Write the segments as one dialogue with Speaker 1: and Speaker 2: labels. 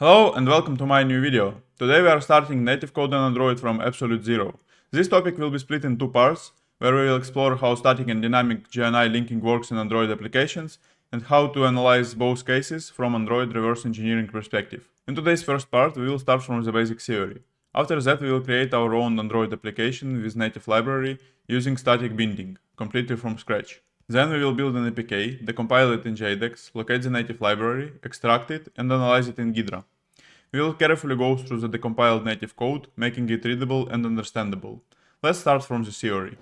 Speaker 1: Hello and welcome to my new video. Today we are starting native code on Android from absolute zero. This topic will be split in two parts, where we will explore how static and dynamic JNI linking works in Android applications and how to analyze both cases from Android reverse engineering perspective. In today's first part, we will start from the basic theory. After that, we will create our own Android application with native library using static binding, completely from scratch. Then we will build an APK, decompile it in JADX, locate the native library, extract it, and analyze it in Ghidra. We will carefully go through the decompiled native code, making it readable and understandable. Let's start from the theory.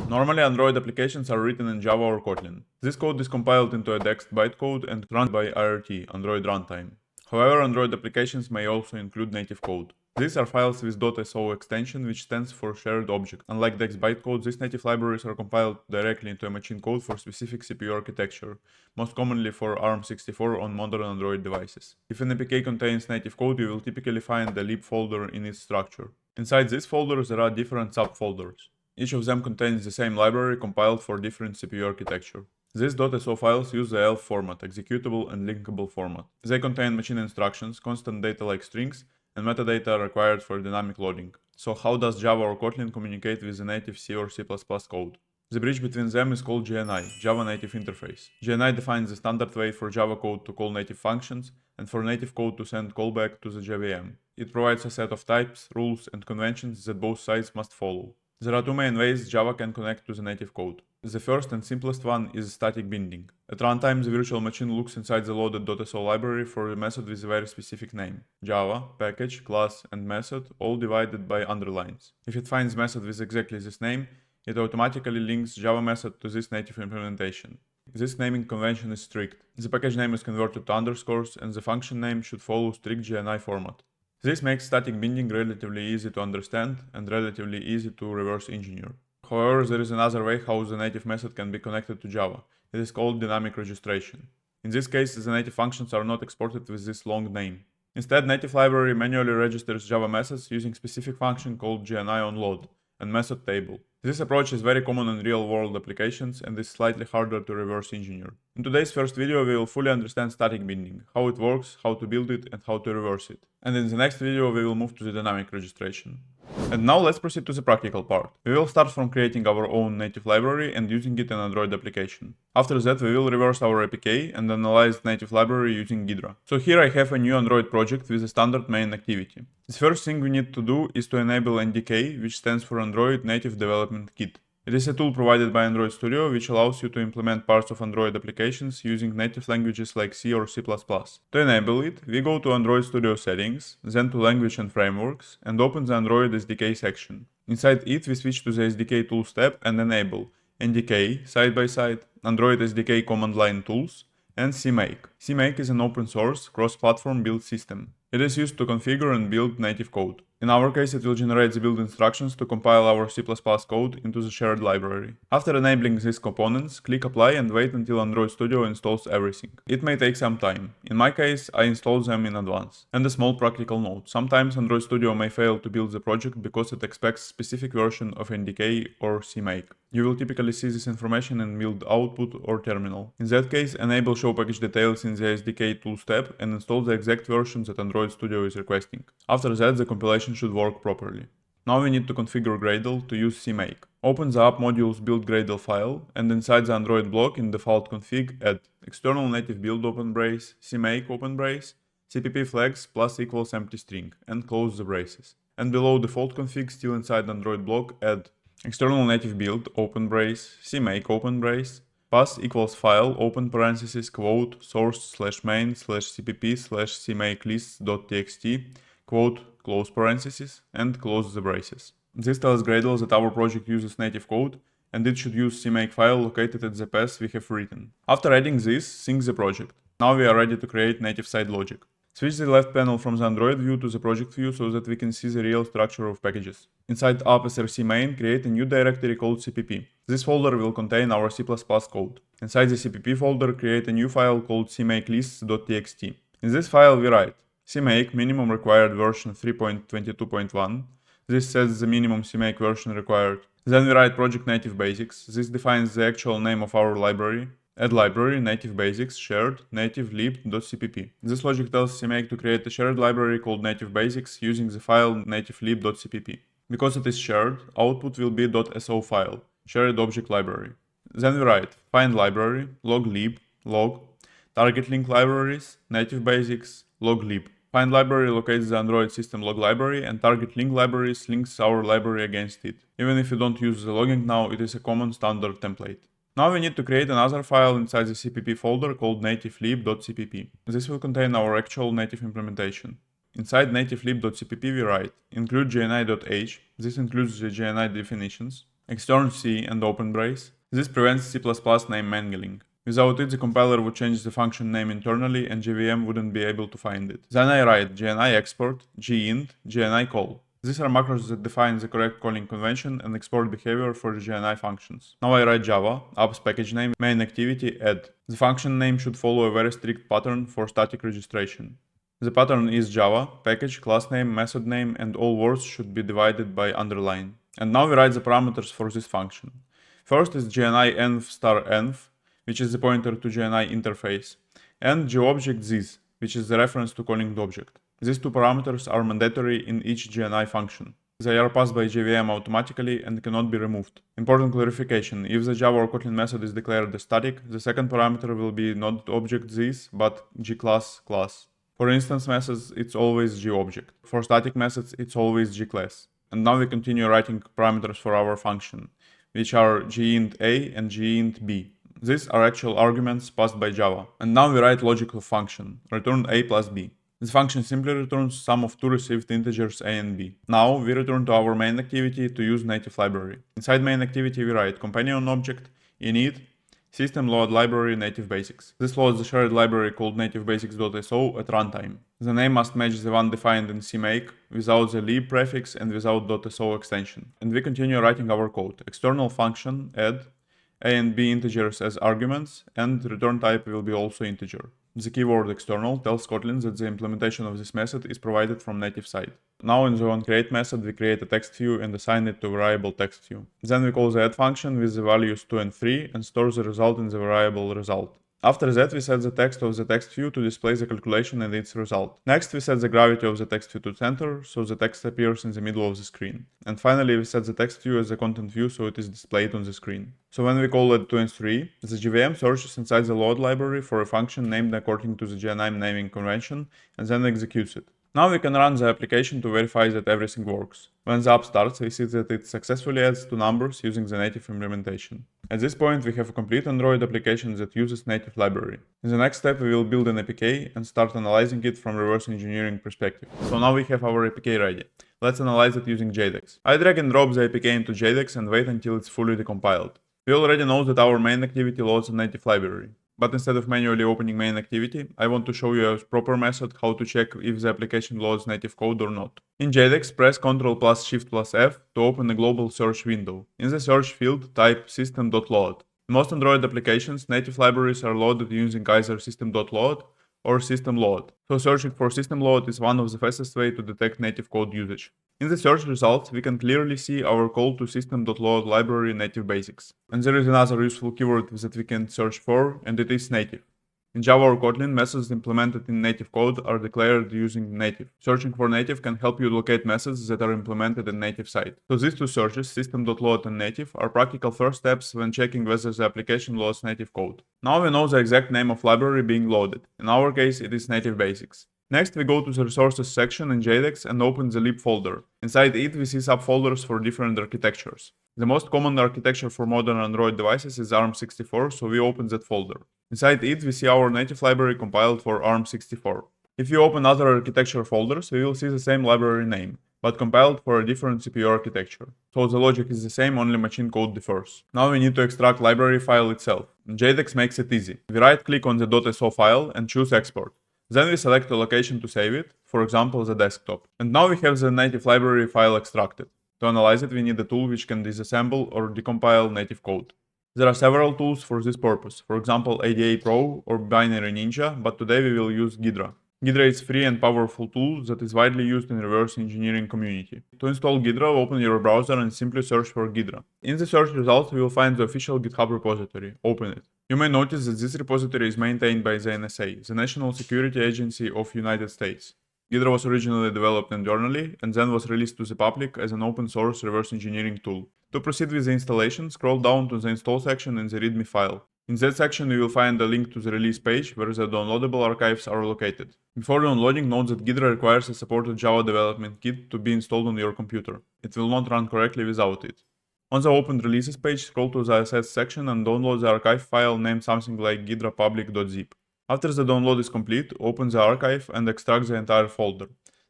Speaker 1: Normally, Android applications are written in Java or Kotlin. This code is compiled into a text bytecode and run by IRT, Android Runtime. However, Android applications may also include native code. These are files with .so extension, which stands for shared object. Unlike text bytecode, these native libraries are compiled directly into a machine code for specific CPU architecture, most commonly for ARM64 on modern Android devices. If an APK contains native code, you will typically find the lib folder in its structure. Inside this folder, there are different subfolders. Each of them contains the same library compiled for different CPU architecture. These .so files use the ELF format, executable and linkable format. They contain machine instructions, constant data like strings, and metadata required for dynamic loading. So how does Java or Kotlin communicate with the native C or C++ code? The bridge between them is called JNI, Java Native Interface. JNI defines the standard way for Java code to call native functions and for native code to send callback to the JVM. It provides a set of types, rules, and conventions that both sides must follow. There are two main ways Java can connect to the native code. The first and simplest one is static binding. At runtime, the virtual machine looks inside the loaded .so library for a method with a very specific name: Java, package, class, and method, all divided by underlines. If it finds method with exactly this name, it automatically links Java method to this native implementation. This naming convention is strict. The package name is converted to underscores, and the function name should follow strict JNI format. This makes static binding relatively easy to understand and relatively easy to reverse engineer. However, there is another way how the native method can be connected to Java. It is called dynamic registration. In this case, the native functions are not exported with this long name. Instead, native library manually registers Java methods using specific function called JNI onload and method table. This approach is very common in real-world applications and is slightly harder to reverse engineer. In today's first video, we will fully understand static binding, how it works, how to build it, and how to reverse it. And in the next video, we will move to the dynamic registration. And now let's proceed to the practical part. We will start from creating our own native library and using it in Android application. After that, we will reverse our APK and analyze native library using Ghidra. So here I have a new Android project with a standard main activity. The first thing we need to do is to enable NDK, which stands for Android Native Development Kit. It is a tool provided by Android Studio which allows you to implement parts of Android applications using native languages like C or C++. To enable it, we go to Android Studio settings, then to Language and Frameworks, and open the Android SDK section. Inside it, we switch to the SDK Tools tab and enable NDK side by side, Android SDK command line tools, and CMake. CMake is an open source, cross-platform build system. It is used to configure and build native code. In our case, it will generate the build instructions to compile our C++ code into the shared library. After enabling these components, click Apply and wait until Android Studio installs everything. It may take some time. In my case, I installed them in advance. And a small practical note: sometimes Android Studio may fail to build the project because it expects a specific version of NDK or CMake. You will typically see this information in build output or terminal. In that case, enable Show Package Details in the SDK Tools tab and install the exact version that Android Studio is requesting. After that, the compilation should work properly. Now we need to configure Gradle to use CMake. Open the app module's build Gradle file, and inside the Android block in default config add external native build open brace, CMake open brace, CPP flags plus equals empty string, and close the braces. And below default config, still inside Android block, add external native build open brace, CMake open brace, pass equals file open parenthesis quote source/main/cpp/cmake list.txt quote close parenthesis and close the braces. This tells Gradle that our project uses native code and it should use CMake file located at the path we have written. After adding this, sync the project. Now we are ready to create native side logic. Switch the left panel from the Android view to the project view so that we can see the real structure of packages. Inside app.src main, create a new directory called CPP. This folder will contain our C++ code. Inside the CPP folder, create a new file called cmake lists.txt. In this file we write CMake minimum required version 3.22.1, This sets the minimum CMake version required. Then we write project native basics. This defines the actual name of our library. Add library, native basics, shared, native lib.cpp. This logic tells CMake to create a shared library called native basics using the file native-lib.cpp. Because it is shared, output will be .so file, shared object library. Then we write find library, log lib, log, target link libraries, native basics, log lib. Find library locates the Android system log library, and target link libraries links our library against it. Even if you don't use the logging now, it is a common standard template. Now we need to create another file inside the cpp folder called native-lib.cpp. This will contain our actual native implementation. Inside native-lib.cpp we write include JNI.h, this includes the JNI definitions, extern C and open brace. This prevents C++ name mangling. Without it, the compiler would change the function name internally and JVM wouldn't be able to find it. Then I write JNI export, gint, JNI call. These are macros that define the correct calling convention and export behavior for the JNI functions. Now I write Java, apps package name, main activity, add. The function name should follow a very strict pattern for static registration. The pattern is Java, package, class name, method name, and all words should be divided by underline. And now we write the parameters for this function. First is JNI env*env, which is the pointer to JNI interface, and GObject this, which is the reference to calling the object. These two parameters are mandatory in each JNI function. They are passed by JVM automatically and cannot be removed. Important clarification: if the Java or Kotlin method is declared as static, the second parameter will be not object this, but gclass class. For instance methods, it's always GObject. For static methods, it's always gclass. And now we continue writing parameters for our function, which are gint a and gint b. These are actual arguments passed by Java. And now we write logic of function, return a plus b. This function simply returns sum of two received integers a and b. Now we return to our main activity to use native library. Inside main activity we write companion object, init, system load library native basics. This loads the shared library called nativebasics.so at runtime. The name must match the one defined in CMake without the lib prefix and without .so extension. And we continue writing our code. External function add a and b integers as arguments, and return type will be also integer. The keyword external tells Kotlin that the implementation of this method is provided from native side. Now in the onCreate method we create a text view and assign it to variable text view. Then we call the add function with the values 2 and 3 and store the result in the variable result. After that we set the text of the text view to display the calculation and its result. Next we set the gravity of the text view to center, so the text appears in the middle of the screen. And finally we set the text view as a content view so it is displayed on the screen. So when we call add 2 and 3, the JVM searches inside the load library for a function named according to the JNI naming convention and then executes it. Now we can run the application to verify that everything works. When the app starts, we see that it successfully adds two numbers using the native implementation. At this point, we have a complete Android application that uses native library. In the next step, we will build an APK and start analyzing it from reverse engineering perspective. So now we have our APK ready. Let's analyze it using JADX. I drag and drop the APK into JADX and wait until it's fully decompiled. We already know that our main activity loads a native library. But instead of manually opening main activity, I want to show you a proper method how to check if the application loads native code or not. In JADX, press Ctrl plus Shift plus F to open a global search window. In the search field, type system.load. In most Android applications, native libraries are loaded using either system.load or system.load. So searching for system.load is one of the fastest way to detect native code usage. In the search results, we can clearly see our call to system.load library native basics. And there is another useful keyword that we can search for, and it is native. In Java or Kotlin, methods implemented in native code are declared using native. Searching for native can help you locate methods that are implemented in native side. So these two searches, system.load and native, are practical first steps when checking whether the application loads native code. Now we know the exact name of library being loaded. In our case, it is native basics. Next, we go to the resources section in JADX and open the lib folder. Inside it, we see subfolders for different architectures. The most common architecture for modern Android devices is ARM64, so we open that folder. Inside it, we see our native library compiled for ARM64. If you open other architecture folders, we will see the same library name, but compiled for a different CPU architecture. So the logic is the same, only machine code differs. Now we need to extract library file itself. JADX makes it easy. We right-click on the .so file and choose export. Then we select a location to save it, for example the desktop. And now we have the native library file extracted. To analyze it, we need a tool which can disassemble or decompile native code. There are several tools for this purpose, for example ADA Pro or Binary Ninja, but today we will use Ghidra. Ghidra is a free and powerful tool that is widely used in reverse engineering community. To install Ghidra, open your browser and simply search for Ghidra. In the search results, you will find the official GitHub repository. Open it. You may notice that this repository is maintained by the NSA, the National Security Agency of United States. Ghidra was originally developed internally and then was released to the public as an open source reverse engineering tool. To proceed with the installation, scroll down to the install section in the README file. In that section, you will find a link to the release page where the downloadable archives are located. Before downloading, note that Ghidra requires a supported Java development kit to be installed on your computer. It will not run correctly without it. On the opened releases page, scroll to the assets section and download the archive file named something like ghidrapublic.zip. After the download is complete, open the archive and extract the entire folder.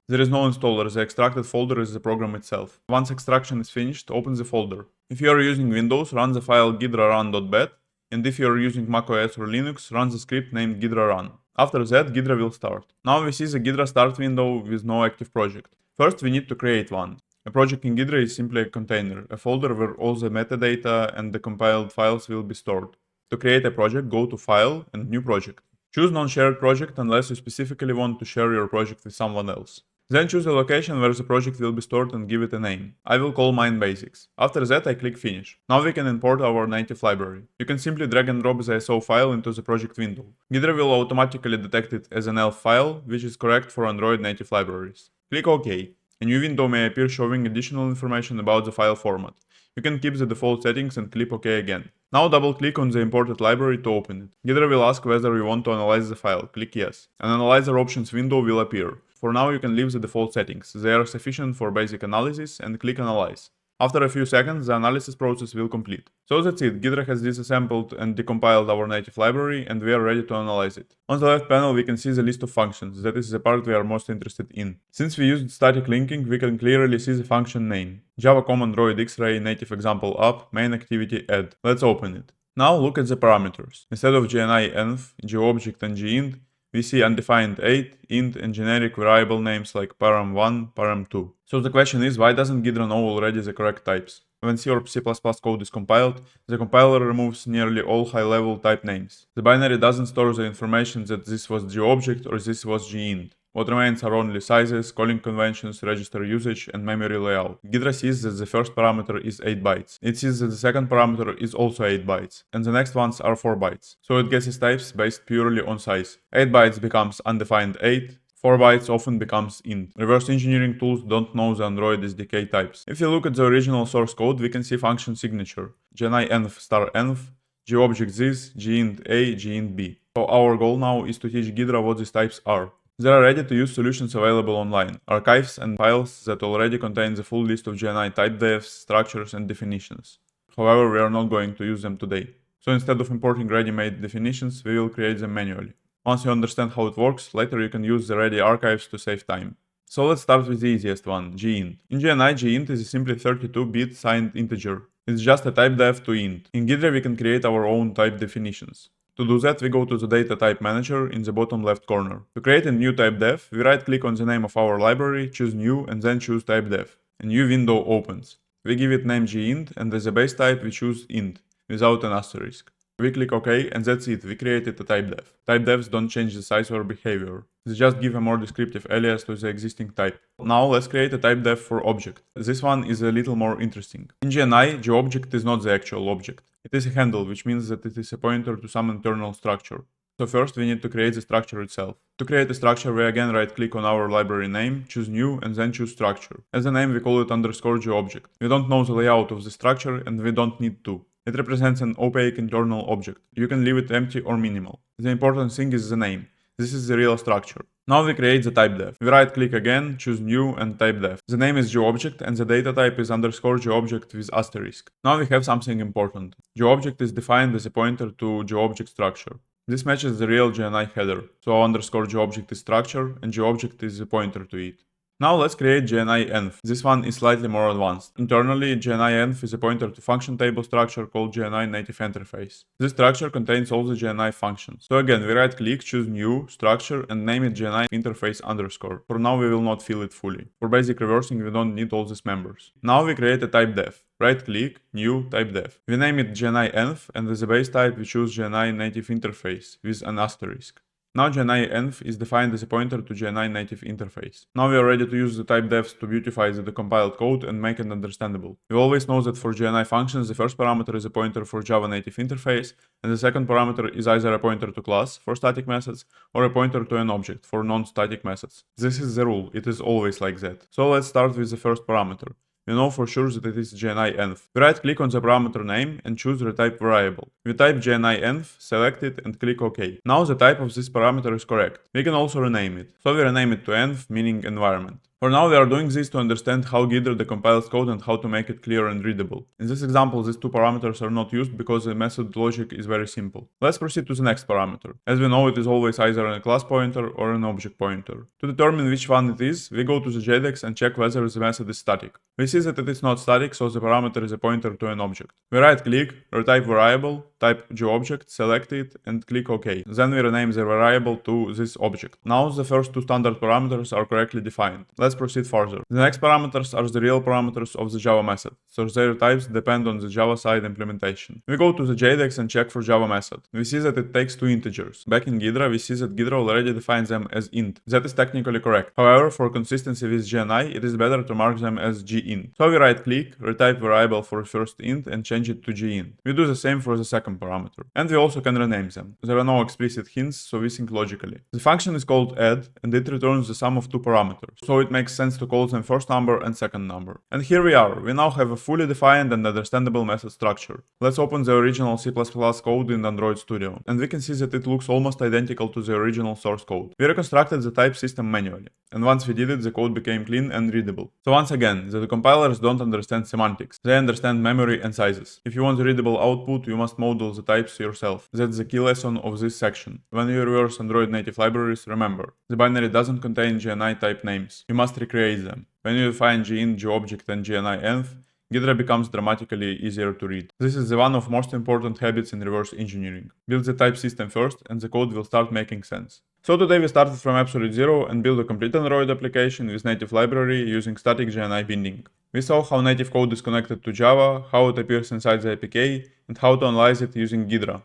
Speaker 1: There is no installer, the extracted folder is the program itself. Once extraction is finished, open the folder. If you are using Windows, run the file ghidrarun.bat, and if you are using macOS or Linux, run the script named ghidrarun. After that, Ghidra will start. Now we see the Ghidra start window with no active project. First, we need to create one. A project in Ghidra is simply a container, a folder where all the metadata and the compiled files will be stored. To create a project, go to File and New Project. Choose Non-Shared Project unless you specifically want to share your project with someone else. Then choose a location where the project will be stored and give it a name. I will call mine Basics. After that, I click Finish. Now we can import our native library. You can simply drag and drop the SO file into the project window. Ghidra will automatically detect it as an ELF file, which is correct for Android native libraries. Click OK. A new window may appear showing additional information about the file format. You can keep the default settings and click OK again. Now double-click on the imported library to open it. Ghidra will ask whether you want to analyze the file. Click Yes. An Analyzer Options window will appear. For now, you can leave the default settings. They are sufficient for basic analysis and click Analyze. After a few seconds, the analysis process will complete. So that's it. Ghidra has disassembled and decompiled our native library and we are ready to analyze it. On the left panel, we can see the list of functions. That is the part we are most interested in. Since we used static linking, we can clearly see the function name. Java command Android X-ray native example app main activity add. Let's open it. Now look at the parameters. Instead of JNI env, GObject and gint, we see undefined 8, int, and generic variable names like param1, param2. So the question is, why doesn't Ghidra know already the correct types? When C or C++ code is compiled, the compiler removes nearly all high-level type names. The binary doesn't store the information that this was GObject or this was gint. What remains are only sizes, calling conventions, register usage, and memory layout. Ghidra sees that the first parameter is 8 bytes. It sees that the second parameter is also 8 bytes, and the next ones are 4 bytes. So it guesses types based purely on size. 8 bytes becomes undefined 8, 4 bytes often becomes int. Reverse engineering tools don't know the Android SDK types. If you look at the original source code, we can see function signature. JNI env star env, GObject this, gint A, gint B. So our goal now is to teach Ghidra what these types are. There are ready-to-use solutions available online, archives and files that already contain the full list of JNI typedefs, structures and definitions. However, we are not going to use them today. So instead of importing ready-made definitions, we will create them manually. Once you understand how it works, later you can use the ready archives to save time. So let's start with the easiest one, gint. In JNI, gint is a simply 32-bit signed integer. It's just a typedef to int. In Ghidra, we can create our own type definitions. To do that, we go to the Data Type Manager in the bottom left corner. To create a new typedef, we right-click on the name of our library, choose New, and then choose Typedef. A new window opens. We give it name gint, and as a base type, we choose int, without an asterisk. We click OK, and that's it, we created a typedef. Typedefs don't change the size or behavior. They just give a more descriptive alias to the existing type. Now let's create a typedef for object. This one is a little more interesting. In JNI, GObject is not the actual object. It is a handle, which means that it is a pointer to some internal structure. So first we need to create the structure itself. To create a structure, we again right-click on our library name, choose New, and then choose Structure. As a name, we call it underscore GObject. We don't know the layout of the structure, and we don't need to. It represents an opaque internal object. You can leave it empty or minimal. The important thing is the name. This is the real structure. Now we create the typedef. We right-click again, choose New and Typedef. The name is GObject and the data type is underscore GObject with asterisk. Now we have something important. GObject is defined as a pointer to GObject structure. This matches the real JNI header. So underscore GObject is structure and GObject is a pointer to it. Now let's create JNI env. This one is slightly more advanced. Internally, JNI env is a pointer to function table structure called JNI native interface. This structure contains all the JNI functions. So again, we right click, choose new, structure, and name it JNI interface underscore. For now, we will not fill it fully. For basic reversing, we don't need all these members. Now we create a typedef. Right click, new, typedef. We name it JNI env, and as a base type, we choose JNI native interface with an asterisk. Now JNI env is defined as a pointer to JNI native interface. Now we are ready to use the typedefs to beautify the decompiled code and make it understandable. You always know that for JNI functions, the first parameter is a pointer for Java native interface, and the second parameter is either a pointer to class for static methods or a pointer to an object for non-static methods. This is the rule, it is always like that. So let's start with the first parameter. We know for sure that it is JNI env. We right click on the parameter name and choose retype variable. We type JNI env, select it and click OK. Now the type of this parameter is correct. We can also rename it. So we rename it to env, meaning environment. For now we are doing this to understand how Ghidra decompiles code and how to make it clear and readable. In this example these two parameters are not used because the method logic is very simple. Let's proceed to the next parameter. As we know it is always either a class pointer or an object pointer. To determine which one it is, we go to the JADX and check whether the method is static. We see that it is not static, so the parameter is a pointer to an object. We right click, retype variable, type GObject, select it and click OK. Then we rename the variable to this object. Now the first two standard parameters are correctly defined. Let's proceed further. The next parameters are the real parameters of the Java method, so their types depend on the Java side implementation. We go to the JADX and check for Java method. We see that it takes two integers. Back in Ghidra, we see that Ghidra already defines them as int. That is technically correct. However, for consistency with JNI, it is better to mark them as gint. So we right click, retype variable for first int and change it to gint. We do the same for the second parameter. And we also can rename them. There are no explicit hints, so we think logically. The function is called add and it returns the sum of two parameters. So it makes sense to call them first number and second number. And here we are. We now have a fully defined and understandable method structure. Let's open the original C++ code in Android Studio. And we can see that it looks almost identical to the original source code. We reconstructed the type system manually. And once we did it, the code became clean and readable. So once again, the compilers don't understand semantics. They understand memory and sizes. If you want readable output, you must model the types yourself. That's the key lesson of this section. When you reverse Android native libraries, remember, the binary doesn't contain JNI type names. You must recreate them. When you define gint, GObject and JNI env, Ghidra becomes dramatically easier to read. This is one of most important habits in reverse engineering. Build the type system first and the code will start making sense. So today we started from absolute zero and built a complete Android application with native library using static JNI binding. We saw how native code is connected to Java, how it appears inside the APK, and how to analyze it using Ghidra.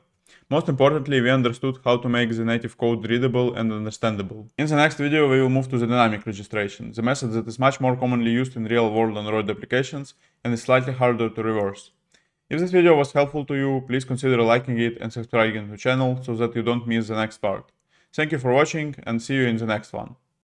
Speaker 1: Most importantly, we understood how to make the native code readable and understandable. In the next video, we will move to the dynamic registration, the method that is much more commonly used in real-world Android applications and is slightly harder to reverse. If this video was helpful to you, please consider liking it and subscribing to the channel so that you don't miss the next part. Thank you for watching and see you in the next one.